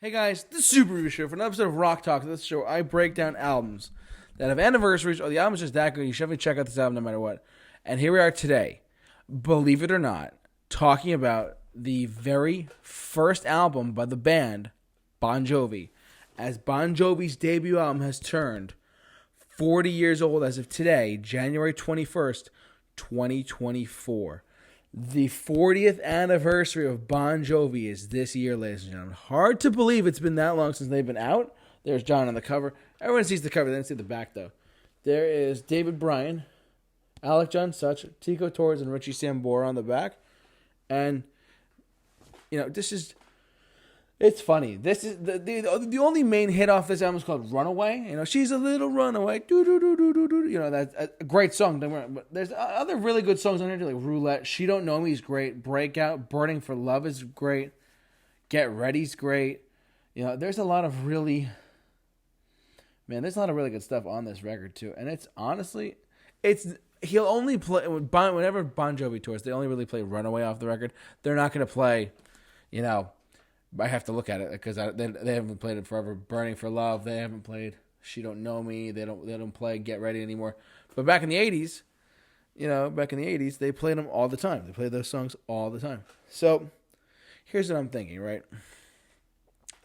Hey guys, the Super Review Show for an episode of Rock Talk. This show, I break down albums that have anniversaries or the album's just that good. You should definitely check out this album no matter what. And here we are today, believe it or not, talking about the very first album by the band Bon Jovi, as Bon Jovi's debut album has turned 40 years old as of today, January 21st, 2024. The 40th anniversary of Bon Jovi is this year, ladies and gentlemen. Hard to believe it's been that long since they've been out. There's John on the cover. Everyone sees the cover. They don't see the back, though. There is David Bryan, Alec John Such, Tico Torres, and Richie Sambora on the back. And, you know, it's funny. This is the only main hit off this album is called Runaway. You know, she's a little runaway. Do do do do do do. You know, that's a great song. But there's other really good songs on here, like Roulette. She Don't Know Me is great. Breakout. Burning for Love is great. Get Ready's great. You know, there's a lot of really good stuff on this record too. And it's honestly, he'll only play whenever Bon Jovi tours. They only really play Runaway off the record. They're not going to play, you know. I have to look at it because they haven't played it forever. Burning for Love, they haven't played. She Don't Know Me, they don't play Get Ready anymore. But back in the 80s, they played them all the time. They played those songs all the time. So here's what I'm thinking, right?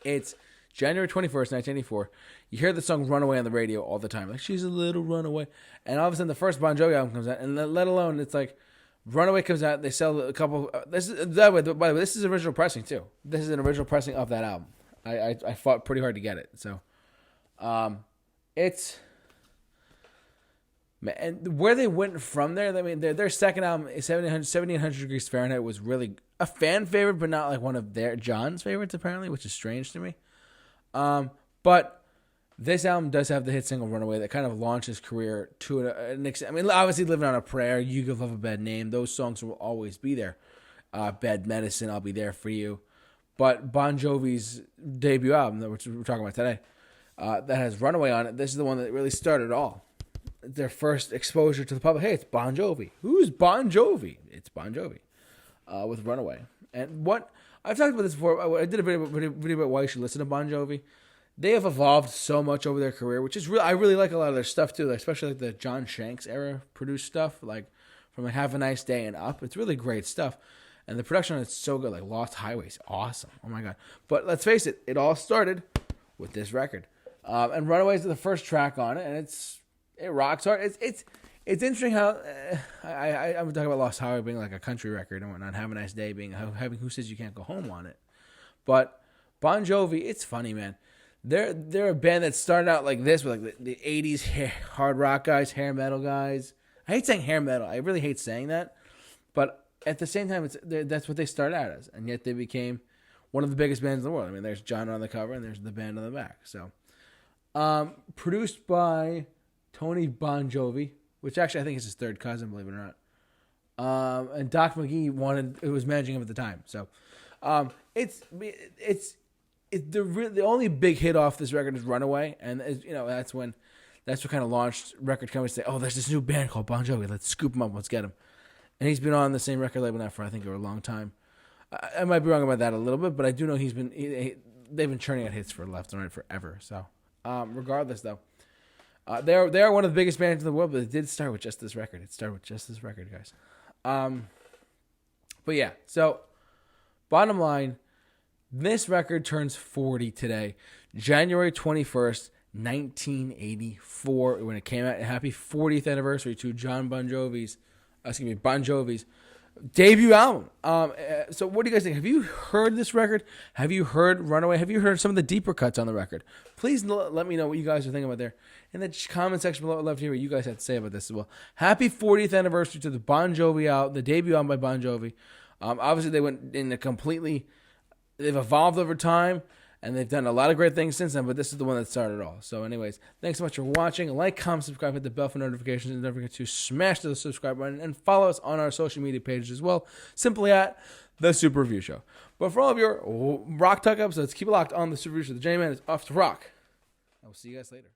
It's January 21st, 1984. You hear the song Runaway on the radio all the time. Like, she's a little runaway. And all of a sudden the first Bon Jovi album comes out, and let alone it's like Runaway comes out. They sell a couple. By the way, this is original pressing too. This is an original pressing of that album. I fought pretty hard to get it. So, it's and where they went from there. I mean, their second album, 1700 Degrees Fahrenheit, was really a fan favorite, but not like one of John's favorites apparently, which is strange to me. But this album does have the hit single Runaway that kind of launched his career to an extent. I mean, obviously Living on a Prayer, You Give Love a Bad Name, those songs will always be there. Bad Medicine, I'll Be There For You. But Bon Jovi's debut album that we're talking about today, that has Runaway on it, this is the one that really started it all. Their first exposure to the public. Hey, it's Bon Jovi. Who's Bon Jovi? It's Bon Jovi with Runaway. And what I've talked about this before. I did a video about why you should listen to Bon Jovi. They have evolved so much over their career, which is I really like a lot of their stuff too, especially like the John Shanks era produced stuff, like from like Have a Nice Day and up. It's really great stuff, and the production on it's so good. Like Lost Highways, awesome. Oh my god! But let's face it, it all started with this record, and Runaway is the first track on it, and it rocks hard. It's interesting how I'm talking about Lost Highway being like a country record and whatnot. Have a Nice Day being having Who Says You Can't Go Home on it, but Bon Jovi, it's funny, man. They're a band that started out like this with like the 80s hard rock guys, hair metal guys. I hate saying hair metal. I really hate saying that. But at the same time, that's what they started out as. And yet they became one of the biggest bands in the world. I mean, there's John on the cover and there's the band on the back. So, produced by Tony Bon Jovi, which actually I think is his third cousin, believe it or not. And Doc McGee was managing him at the time. So, the only big hit off this record is Runaway, and you know that's what kind of launched record companies to say, oh, there's this new band called Bon Jovi, let's scoop him up, let's get him. And he's been on the same record label now for I think a long time. I might be wrong about that a little bit, but I do know they've been churning out hits for left and right forever. So regardless though, they are one of the biggest bands in the world, but it did start with just this record. It started with just this record, guys. But yeah, so bottom line. This record turns 40 today, January 21st, 1984, when it came out. Happy 40th anniversary to Bon Jovi's debut album. So what do you guys think? Have you heard this record? Have you heard Runaway? Have you heard some of the deeper cuts on the record? Please let me know what you guys are thinking about there. In the comment section below, I'd love to hear what you guys have to say about this as well. Happy 40th anniversary to the Bon Jovi album, the debut album by Bon Jovi. Obviously, they went in a completely... They've evolved over time, and they've done a lot of great things since then, but this is the one that started it all. So anyways, thanks so much for watching. Like, comment, subscribe, hit the bell for notifications, and don't forget to smash the subscribe button and follow us on our social media pages as well, simply at The Super Review Show. But for all of your Rock Talk episodes, keep it locked on The Super Review Show. The J-Man is off to rock. I will see you guys later.